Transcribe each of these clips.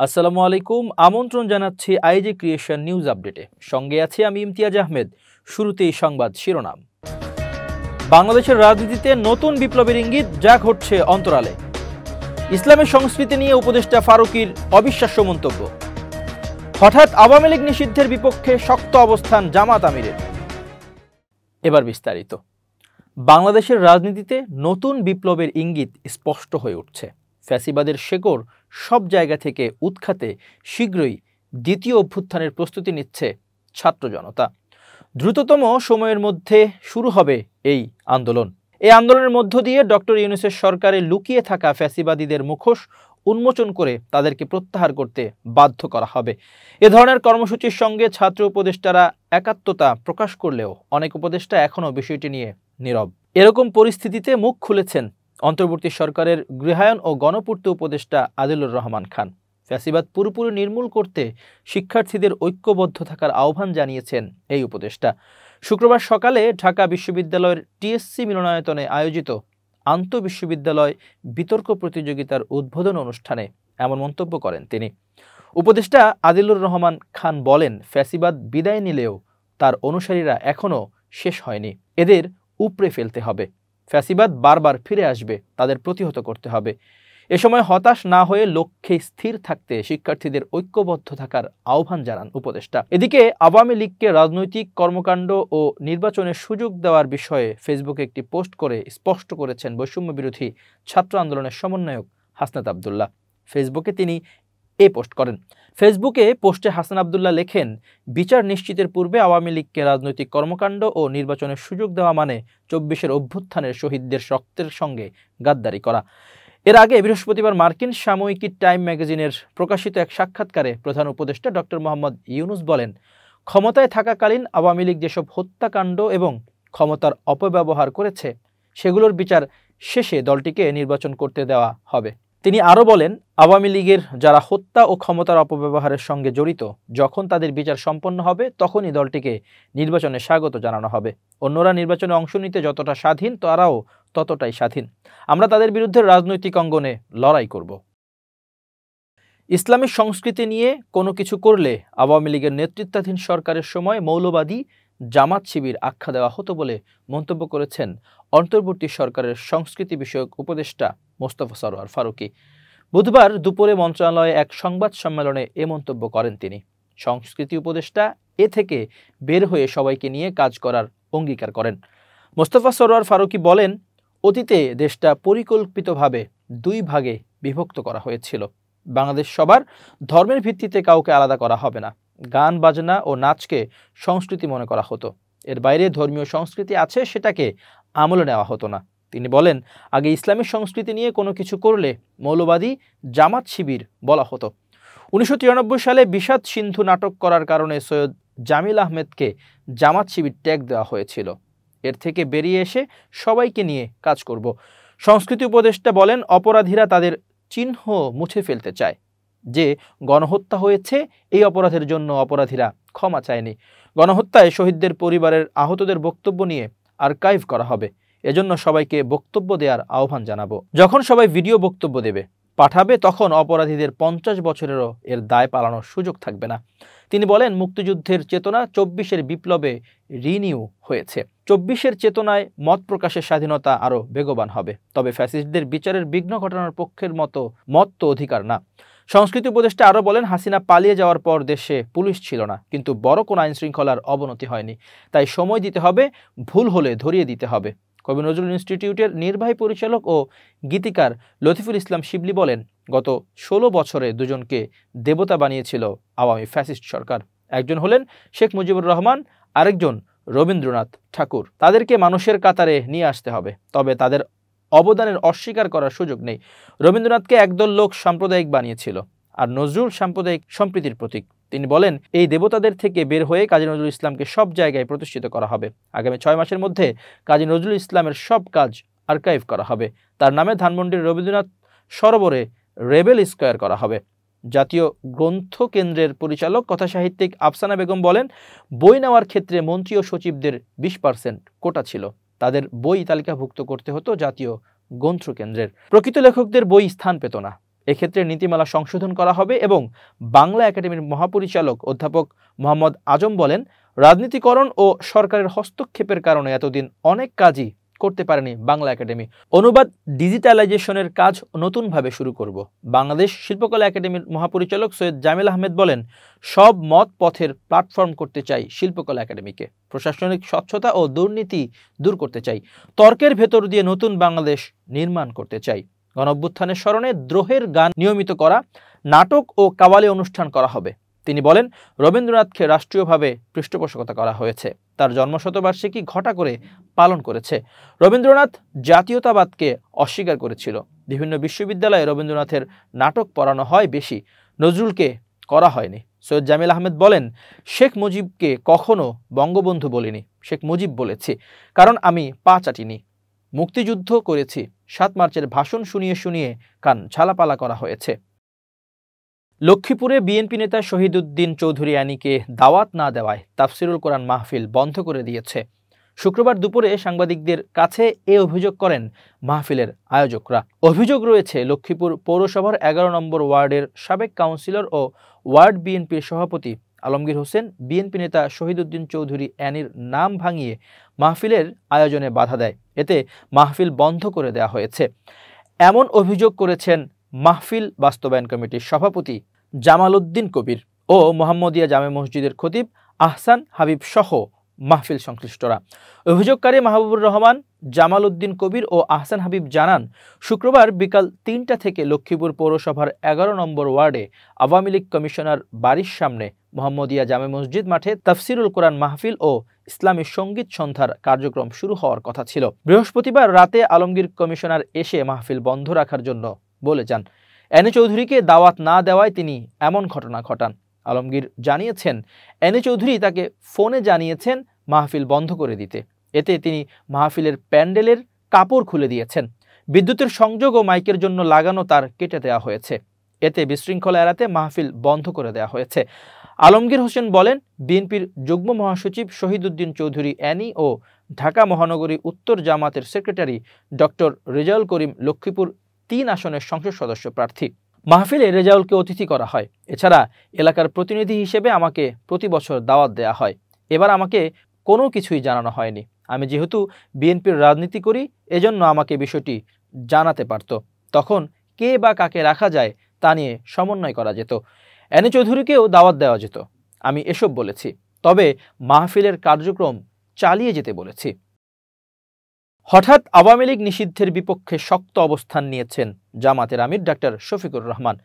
আসসালামু আলাইকুম। আমন্ত্রণ জানাচ্ছি আইজি ক্রিয়েশন নিউজ আপডেটে। সঙ্গে আছি আমি ইমতিয়াজ আহমেদ। শুরুতেই সংবাদ শিরোনাম। বাংলাদেশের রাজনীতিতে নতুন বিপ্লবের ইঙ্গিত, যা ঘটছে অন্তরালে। ইসলামের সংস্কৃতি নিয়ে উপদেষ্টা ফারুকীর অবিশ্বাস্য মন্তব্য। হঠাৎ আওয়ামী লীগ নিষিদ্ধের বিপক্ষে শক্ত অবস্থান জামাত আমিরের। এবার বিস্তারিত। বাংলাদেশের রাজনীতিতে নতুন বিপ্লবের ইঙ্গিত স্পষ্ট হয়ে উঠছে। ফ্যাসিবাদের শেকড় সব জায়গা থেকে উৎখাতে শীঘ্রই দ্বিতীয় অভ্যুত্থানের প্রস্তুতি নিচ্ছে ছাত্র জনতা। দ্রুততম সময়ের মধ্যে শুরু হবে এই আন্দোলন। এই আন্দোলনের মধ্য দিয়ে ডক্টর ইউনূসের সরকারে লুকিয়ে থাকা ফ্যাসিবাদীদের মুখোশ উন্মোচন করে তাদেরকে প্রত্যাহার করতে বাধ্য করা হবে। এ ধরনের কর্মসূচির সঙ্গে ছাত্র উপদেষ্টারা একাত্মতা প্রকাশ করলেও অনেক উপদেষ্টা এখনও বিষয়টি নিয়ে নীরব। এরকম পরিস্থিতিতে মুখ খুলেছেন অন্তর্বর্তী সরকারের গৃহায়ন ও গণপূর্ত উপদেষ্টা আদিলুর রহমান খান। ফ্যাসিবাদ পুরোপুরি নির্মূল করতে শিক্ষার্থীদের ঐক্যবদ্ধ থাকার আহ্বান জানিয়েছেন এই উপদেষ্টা। শুক্রবার সকালে ঢাকা বিশ্ববিদ্যালয়ের টিএসসি মিলনায়তনে আয়োজিত আন্তঃবিশ্ববিদ্যালয় বিতর্ক প্রতিযোগিতার উদ্বোধন অনুষ্ঠানে এমন মন্তব্য করেন তিনি। উপদেষ্টা আদিলুর রহমান খান বলেন, ফ্যাসিবাদ বিদায় নিলেও তার অনুসারীরা এখনও শেষ হয়নি। এদের উপড়ে ফেলতে হবে। ফ্যাসিবাদ বারবার ফিরে আসবে, তাদের প্রতিহত করতে হবে। এ সময় হতাশ না হয়ে লক্ষ্যে স্থির থাকতে শিক্ষার্থীদের ঐক্যবদ্ধ থাকার আহ্বান জানান উপদেষ্টা। এদিকে আওয়ামী লীগকে রাজনৈতিক কর্মকাণ্ড ও নির্বাচনের সুযোগ দেওয়ার বিষয়ে ফেসবুকে একটি পোস্ট করে স্পষ্ট করেছেন বৈষম্য বিরোধী ছাত্র আন্দোলনের সমন্বয়ক হাসনাত আবদুল্লাহ। ফেসবুকে তিনি পোস্ট করেন। ফেসবুকে পোস্টে হাসান আবদুল্লাহ লেখেন, বিচার নিশ্চিতের পূর্বে আওয়ামী লীগকে রাজনৈতিক কর্মকাণ্ড ও নির্বাচনের সুযোগ দেওয়া মানে ২৪-এর অভ্যুত্থানের শহীদদের রক্তের সঙ্গে গাদ্দারি করা। এর আগে বৃহস্পতিবার মার্কিন সাময়িকী টাইম ম্যাগাজিনের প্রকাশিত এক সাক্ষাৎকারে প্রধান উপদেষ্টা ডক্টর মোহাম্মদ ইউনূস বলেন, ক্ষমতায় থাকাকালীন আওয়ামী লীগ যেসব হত্যাকাণ্ড এবং ক্ষমতার অপব্যবহার করেছে সেগুলোর বিচার শেষে দলটিকে নির্বাচন করতে দেওয়া হবে। তিনি আরও বলেন, আওয়ামী লীগের যারা হত্যা ও ক্ষমতার অপব্যবহারের সঙ্গে জড়িত, যখন তাদের বিচার সম্পন্ন হবে তখনই দলটিকে নির্বাচনে স্বাগত জানানো হবে। অন্যরা নির্বাচনে অংশ নিতে যতটা স্বাধীন, তারাও ততটাই স্বাধীন। আমরা তাদের বিরুদ্ধে রাজনৈতিক অঙ্গনে লড়াই করব। ইসলামিক সংস্কৃতি নিয়ে কোনো কিছু করলে আওয়ামী লীগের নেতৃত্বাধীন সরকারের সময় মৌলবাদী জামাত শিবির আখ্যা দেওয়া হতো বলে মন্তব্য করেছেন অন্তর্বর্তী সরকারের সংস্কৃতি বিষয়ক উপদেষ্টা মোস্তফা সরোয়ার ফারুকী। বুধবার দুপুরে মন্ত্রণালয়ে এক সংবাদ সম্মেলনে এ মন্তব্য করেন তিনি। সংস্কৃতি উপদেষ্টা এ থেকে বের হয়ে সবাইকে নিয়ে কাজ করার অঙ্গীকার করেন। মোস্তফা সরোয়ার ফারুকী বলেন, অতীতে দেশটা পরিকল্পিতভাবে দুই ভাগে বিভক্ত করা হয়েছিল। বাংলাদেশ সবার ধর্মের ভিত্তিতে কাউকে আলাদা করা হবে না। গান বাজনা ও নাচকে সংস্কৃতি মনে করা হতো। এর বাইরে ধর্মীয় সংস্কৃতি আছে, সেটাকে আমলে নেওয়া হতো না। তিনি বলেন, আগে ইসলামিক সংস্কৃতি নিয়ে কোনো কিছু করলে মৌলবাদী জামাত শিবির বলা হতো। ১৯৯৩ সালে বিষাদ সিন্ধু নাটক করার কারণে সৈয়দ জামিল আহমেদকে জামাত শিবির ট্যাগ দেওয়া হয়েছিল। এর থেকে বেরিয়ে এসে সবাইকে নিয়ে কাজ করব। সংস্কৃতি উপদেষ্টা বলেন, অপরাধীরা তাদের চিহ্ন মুছে ফেলতে চায়। যে গণহত্যা হয়েছে, এই অপরাধের জন্য অপরাধীরা ক্ষমা চায়নি। গণহত্যায় শহীদদের পরিবারের আহতদের বক্তব্য নিয়ে আর্কাইভ করা হবে। এজন্য সবাইকে বক্তব্য দেওয়ার আহ্বান জানাবো। যখন সবাই ভিডিও বক্তব্য দেবে পাঠাবে, তখন অপরাধীদের ৫০ বছরেরও এর দায় পালানোর সুযোগ থাকবে না। তিনি বলেন, মুক্তিযুদ্ধের চেতনা ২৪-এর বিপ্লবে রিনিউ হয়েছে। ২৪-এর চেতনায় মত প্রকাশের স্বাধীনতা আরও বেগবান হবে। তবে ফ্যাসিস্টদের বিচারের বিঘ্ন ঘটানোর পক্ষের মত তো অধিকার না। সংস্কৃতি উপদেষ্টা আরও বলেন, হাসিনা পালিয়ে যাওয়ার পর দেশে পুলিশ ছিল না, কিন্তু বড় কোনো আইন শৃঙ্খলার অবনতি হয়নি। তাই সময় দিতে হবে, ভুল হলে ধরিয়ে দিতে হবে। কবি নজরুল ইনস্টিটিউটের নির্বাহী পরিচালক ও গীতিকার লতিফুল ইসলাম শিবলি বলেন, গত ১৬ বছরে দুজনকে দেবতা বানিয়েছিল আওয়ামী ফ্যাসিস্ট সরকার। একজন হলেন শেখ মুজিবুর রহমান, আরেকজন রবীন্দ্রনাথ ঠাকুর। তাদেরকে মানুষের কাতারে নিয়ে আসতে হবে, তবে তাদের অবদানের অস্বীকার করার সুযোগ নেই। রবীন্দ্রনাথকে একদল লোক সাম্প্রদায়িক বানিয়েছিল, আর নজরুল সাম্প্রদায়িক সম্প্রীতির প্রতীক। তিনি বলেন, এই দেবতাদের থেকে বের হয়ে কাজী নজরুল ইসলামকে সব জায়গায় প্রতিষ্ঠিত করা হবে। আগামী ৬ মাসের মধ্যে কাজী নজরুল ইসলামের সব কাজ আর্কাইভ করা হবে। তার নামে ধানমন্ডির রবীন্দ্রনাথ সরোবরে রেবেল স্কয়ার করা হবে। জাতীয় গ্রন্থ কেন্দ্রের পরিচালক কথাসাহিত্যিক আফসানা বেগম বলেন, বই নেওয়ার ক্ষেত্রে মন্ত্রী ও সচিবদের ২০% কোটা ছিল। তাদের বই তালিকাভুক্ত করতে হতো জাতীয় গ্রন্থ কেন্দ্রের। প্রকৃত লেখকদের বই স্থান পেত না। এক্ষেত্রে নীতিমালা সংশোধন করা হবে এবং বাংলা একাডেমির মহাপরিচালক অধ্যাপক মোহাম্মদ আজম বলেন, রাজনীতিকরণ ও সরকারের হস্তক্ষেপের কারণে এতদিন অনেক কাজই করতে পারেনি বাংলা একাডেমি। অনুবাদ ডিজিটালাইজেশনের কাজ নতুনভাবে শুরু করব। বাংলাদেশ শিল্পকলা একাডেমির মহাপরিচালক সৈয়দ জামিল আহমেদ বলেন, সব মত পথের প্ল্যাটফর্ম করতে চাই শিল্পকলা একাডেমিকে। প্রশাসনিক স্বচ্ছতা ও দুর্নীতি দূর করতে চাই। তর্কের ভেতর দিয়ে নতুন বাংলাদেশ নির্মাণ করতে চাই। গণঅভ্যুত্থানের স্মরণে দ্রোহের গান নিয়মিত করা, নাটক ও কাওয়ালি অনুষ্ঠান করা হবে। তিনি বলেন, রবীন্দ্রনাথকে রাষ্ট্রীয়ভাবে পৃষ্ঠপোষকতা করা হয়েছে, তার জন্মশতবার্ষিকী ঘটা করে পালন করেছে। রবীন্দ্রনাথ জাতীয়তাবাদকে অস্বীকার করেছিল। বিভিন্ন বিশ্ববিদ্যালয়ে রবীন্দ্রনাথের নাটক পড়ানো হয় বেশি, নজরুলকে করা হয়নি। সৈয়দ জামিল আহমেদ বলেন, শেখ মুজিবকে কখনো বঙ্গবন্ধু বলিনি, শেখ মুজিব বলেছি, কারণ আমি পা চাটিনি। মুক্তিযুদ্ধ করেছি, ৭ মার্চের ভাষণ শুনিয়ে শুনিয়ে কান ঝালাপালা করা হয়েছে। লক্ষ্মীপুরে বিএনপি নেতা শহীদউদ্দিন চৌধুরী অ্যানিকে দাওয়াত না দেওয়ায় তাফসিরুল কোরআন মাহফিল বন্ধ করে দিয়েছে। শুক্রবার দুপুরে সাংবাদিকদের কাছে এ অভিযোগ করেন মাহফিলের আয়োজকরা। অভিযোগ রয়েছে, লক্ষ্মীপুর পৌরসভার ১১ নম্বর ওয়ার্ডের সাবেক কাউন্সিলর ও ওয়ার্ড বিএনপির সভাপতি আলমগীর হোসেন বিএনপি নেতা শহীদউদ্দিন চৌধুরী অ্যানির নাম ভাঙিয়ে মাহফিলের আয়োজনে বাধা দেয়। এতে মাহফিল বন্ধ করে দেওয়া হয়েছে। এমন অভিযোগ করেছেন মাহফিল বাস্তবায়ন কমিটির সভাপতি জামাল উদ্দিন কবির ও মোহাম্মদিয়া জামে মসজিদের খতিব আহসান হাবিব সহ মাহফিল সংশ্লিষ্টরা। অভিযোগকারী মাহবুবুর রহমান, জামাল উদ্দিন কবির ও আহসান হাবিব জানান, শুক্রবার বিকাল ৩টা থেকে লক্ষ্মীপুর পৌরসভার ১১ নম্বর ওয়ার্ডে আওয়ামী লীগ কমিশনার বাড়ির সামনে মোহাম্মদিয়া জামে মসজিদ মাঠে তাফসিরুল কোরআন মাহফিল ও ইসলামী সঙ্গীত সন্ধ্যার কার্যক্রম শুরু হওয়ার কথা ছিল। বৃহস্পতিবার রাতে আলমগীর কমিশনার এসে মাহফিল বন্ধ রাখার জন্য বলে যান। অ্যানি চৌধুরীকে দাওয়াত না দেওয়ায় তিনি এমন ঘটনা ঘটান। আলমগীর জানিয়েছেন, অ্যানি চৌধুরী তাকে ফোনে জানিয়েছেন মাহফিল বন্ধ করে দিতে। এতে তিনি মাহফিলের প্যান্ডেলের কাপড় খুলে দিয়েছেন। বিদ্যুতের সংযোগ ও মাইকের জন্য লাগানো তার কেটে দেওয়া হয়েছে। এতে বিশৃঙ্খলা এড়াতে মাহফিল বন্ধ করে দেওয়া হয়েছে। আলমগীর হোসেন বলেন, বিএনপির যুগ্ম মহাসচিব শহীদউদ্দিন চৌধুরী অ্যানি ও ঢাকা মহানগরী উত্তর জামাতের সেক্রেটারি ডক্টর রেজাউল করিম লক্ষ্মীপুর ৩ আসনের সংসদ সদস্য প্রার্থী। মাহফিলে রেজাউলকে অতিথি করা হয়। এছাড়া এলাকার প্রতিনিধি হিসেবে আমাকে প্রতি বছর দাওয়াত দেওয়া হয়। এবার আমাকে কোনো কিছুই জানানো হয়নি। আমি যেহেতু বিএনপির রাজনীতি করি, এজন্য আমাকে বিষয়টি জানাতে পারত। তখন কে বা কাকে রাখা যায় তা নিয়ে সমন্বয় করা যেত। অ্যানি চৌধুরীকেও দাওয়াত দেওয়া যেত। আমি এসব বলেছি, তবে মাহফিলের কার্যক্রম চালিয়ে যেতে বলেছি। হঠাৎ আওয়ামী লীগ নিষিদ্ধের বিপক্ষে শক্ত অবস্থান নিয়েছেন জামাতের আমির ডাক্তার শফিকুর রহমান।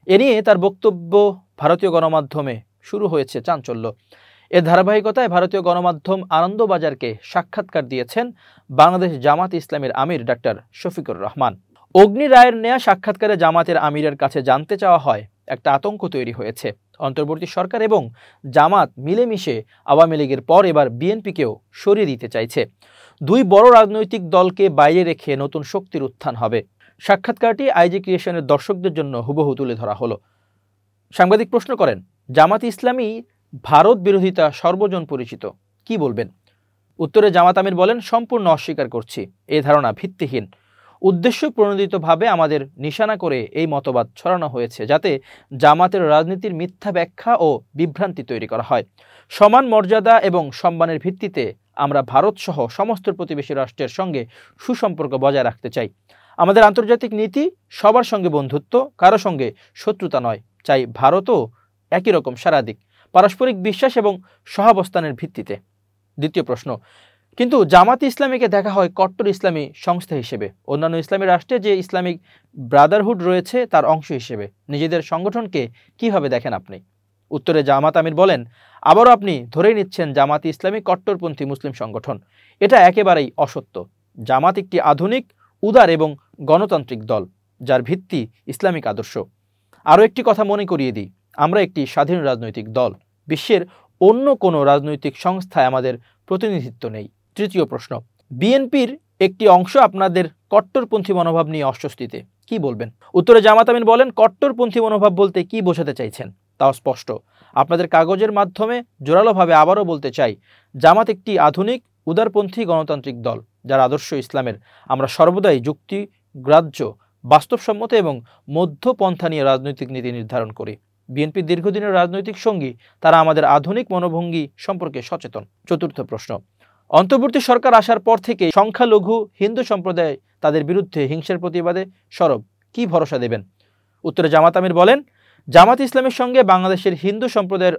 এ নিয়ে তার বক্তব্য ভারতীয় গণমাধ্যমে শুরু হয়েছে চাঞ্চল্য। এর ধারাবাহিকতায় ভারতীয় গণমাধ্যম আনন্দবাজারকে সাক্ষাৎকার দিয়েছেন বাংলাদেশ জামাত ইসলামের আমির ডাক্তার শফিকুর রহমান। অগ্নি রায়ের নেয়া সাক্ষাৎকারে জামাতের আমিরের কাছে জানতে চাওয়া হয়, একটা আতঙ্ক তৈরি হয়েছে। অন্তর্বর্তী সরকার এবং জামাত মিলেমিশে আওয়ামী লীগের পর এবার বিএনপিকেও সরিয়ে দিতে চাইছে। 2 বড় রাজনৈতিক দলকে বাইরে রেখে নতুন শক্তির উত্থান হবে। সাক্ষাৎকারটি আইজি ক্রিয়েশনের দর্শকদের জন্য হুবহু তুলে ধরা হলো। সাংবাদিক প্রশ্ন করেন, জামাত ইসলামী ভারত বিরোধিতা সর্বজন পরিচিত, কি বলবেন? উত্তরে জামাত আমির বলেন, সম্পূর্ণ অস্বীকার করছি। এই ধারণা ভিত্তিহীন। উদ্দেশ্য প্রণোদিতভাবে আমাদের নিশানা করে এই মতবাদ ছড়ানো হয়েছে, যাতে জামাতের রাজনীতির মিথ্যা ব্যাখ্যা ও বিভ্রান্তি তৈরি করা হয়। সমান মর্যাদা এবং সম্মানের ভিত্তিতে আমরা ভারত সহ সমস্ত প্রতিবেশী রাষ্ট্রের সঙ্গে সুসম্পর্ক বজায় রাখতে চাই। আমাদের আন্তর্জাতিক নীতি সবার সঙ্গে বন্ধুত্ব, কারো সঙ্গে শত্রুতা নয়। চাই ভারতও একই রকম সারাদিক পারস্পরিক বিশ্বাস এবং সহাবস্থানের ভিত্তিতে। দ্বিতীয় প্রশ্ন, কিন্তু জামাত ইসলামীকে দেখা হয় কট্টর ইসলামী সংস্থা হিসেবে, অন্যান্য ইসলামী রাষ্ট্রে যে ইসলামিক ব্রাদারহুড রয়েছে তার অংশ হিসেবে। নিজেদের সংগঠনকে কিভাবে দেখেন আপনি? উত্তরে জামাত আমির বলেন, আবারও আপনি ধরেই নিচ্ছেন জামাত ইসলামী কট্টরপন্থী মুসলিম সংগঠন। এটা একেবারেই অসত্য। জামাত একটি আধুনিক, উদার এবং গণতান্ত্রিক দল, যার ভিত্তি ইসলামিক আদর্শ। আরও একটি কথা মনে করিয়ে দিই, আমরা একটি স্বাধীন রাজনৈতিক দল। বিশ্বের অন্য কোনো রাজনৈতিক সংস্থায় আমাদের প্রতিনিধিত্ব নেই। তৃতীয় প্রশ্ন, বিএনপির একটি অংশ আপনাদের কট্টরপন্থী মনোভাব নিয়ে অস্বস্তিতে, কি বলবেন? উত্তরে জামাত আমির বলেন, কট্টরপন্থী মনোভাব বলতে কি বোঝাতে চাইছেন তাও স্পষ্ট। আপনাদের কাগজের মাধ্যমে জোরালোভাবে আবারও বলতে চাই, জামাত একটি আধুনিক, উদারপন্থী গণতান্ত্রিক দল, যার আদর্শ ইসলামের। আমরা সর্বদাই যুক্তি, গ্রাহ্য, বাস্তবসম্মত এবং মধ্যপন্থা নিয়ে রাজনৈতিক নীতি নির্ধারণ করি। বিএনপির দীর্ঘদিনের রাজনৈতিক সঙ্গী, তারা আমাদের আধুনিক মনোভঙ্গি সম্পর্কে সচেতন। চতুর্থ প্রশ্ন, অন্তর্বর্তী সরকার আসার পর থেকে সংখ্যালঘু হিন্দু সম্প্রদায় তাদের বিরুদ্ধে হিংসার প্রতিবাদে সরব, কি ভরসা দেবেন? উত্তরে জামাত আমির বলেন, জামাত ইসলামের সঙ্গে বাংলাদেশের হিন্দু সম্প্রদায়ের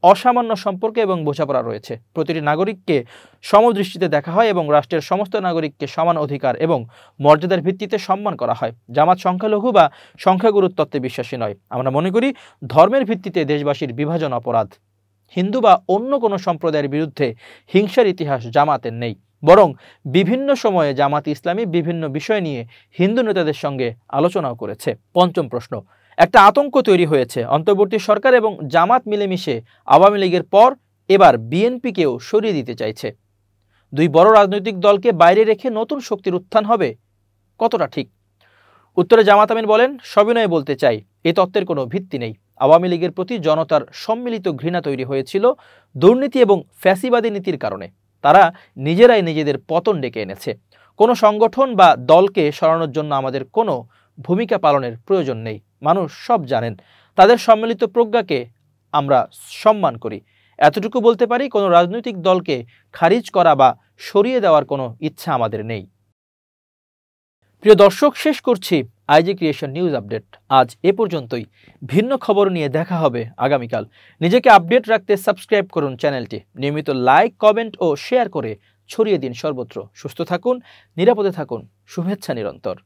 অসামান্য সম্পর্ক এবং বোঝাপড়া রয়েছে। প্রতিটি নাগরিককে সমদৃষ্টিতে দেখা হয় এবং রাষ্ট্রের সমস্ত নাগরিককে সমান অধিকার এবং মর্যাদার ভিত্তিতে সম্মান করা হয়। জামাত সংখ্যালঘু বা সংখ্যাগুরুর তত্ত্বে বিশ্বাসী নয়। আমরা মনে করি ধর্মের ভিত্তিতে দেশবাসীর বিভাজন অপরাধ। হিন্দু বা অন্য কোনো সম্প্রদায়ের বিরুদ্ধে হিংসার ইতিহাস জামাতের নেই, বরং বিভিন্ন সময়ে জামাত ইসলামী বিভিন্ন বিষয় নিয়ে হিন্দু নেতাদের সঙ্গে আলোচনাও করেছে। পঞ্চম প্রশ্ন, একটা আতঙ্ক তৈরি হয়েছে। অন্তর্বর্তী সরকার এবং জামাত মিলেমিশে আওয়ামী লীগের পর এবার বিএনপিকেও সরিয়ে দিতে চাইছে। দুই বড় রাজনৈতিক দলকে বাইরে রেখে নতুন শক্তির উত্থান হবে, কতটা ঠিক? উত্তরে জামাত আমির বলেন, সবিনয়ে বলতে চাই, এ তত্ত্বের কোনো ভিত্তি নেই। আওয়ামী লীগের প্রতি জনতার সম্মিলিত ঘৃণা তৈরি হয়েছিল দুর্নীতি এবং ফ্যাসিবাদী নীতির কারণে। তারা নিজেরাই নিজেদের পতন ডেকে এনেছে। কোনো সংগঠন বা দলকে সরানোর জন্য আমাদের কোনো ভূমিকা পালনের প্রয়োজন নেই। মানুষ সব জানেন, তাদের সম্মিলিত প্রজ্ঞাকে আমরা সম্মান করি। এতটুকু বলতে পারি, কোনো রাজনৈতিক দলকে খারিজ করা বা সরিয়ে দেওয়ার কোনো ইচ্ছা আমাদের নেই। প্রিয় দর্শক, শেষ করছি আইজি ক্রিয়েশন নিউজ আপডেট। আজ এ পর্যন্তই। ভিন্ন খবর নিয়ে দেখা হবে আগামীকাল। নিজেকে আপডেট রাখতে সাবস্ক্রাইব করুন চ্যানেলটি। নিয়মিত লাইক, কমেন্ট ও শেয়ার করে ছড়িয়ে দিন সর্বত্র। সুস্থ থাকুন, নিরাপদে থাকুন। শুভেচ্ছা নিরন্তর।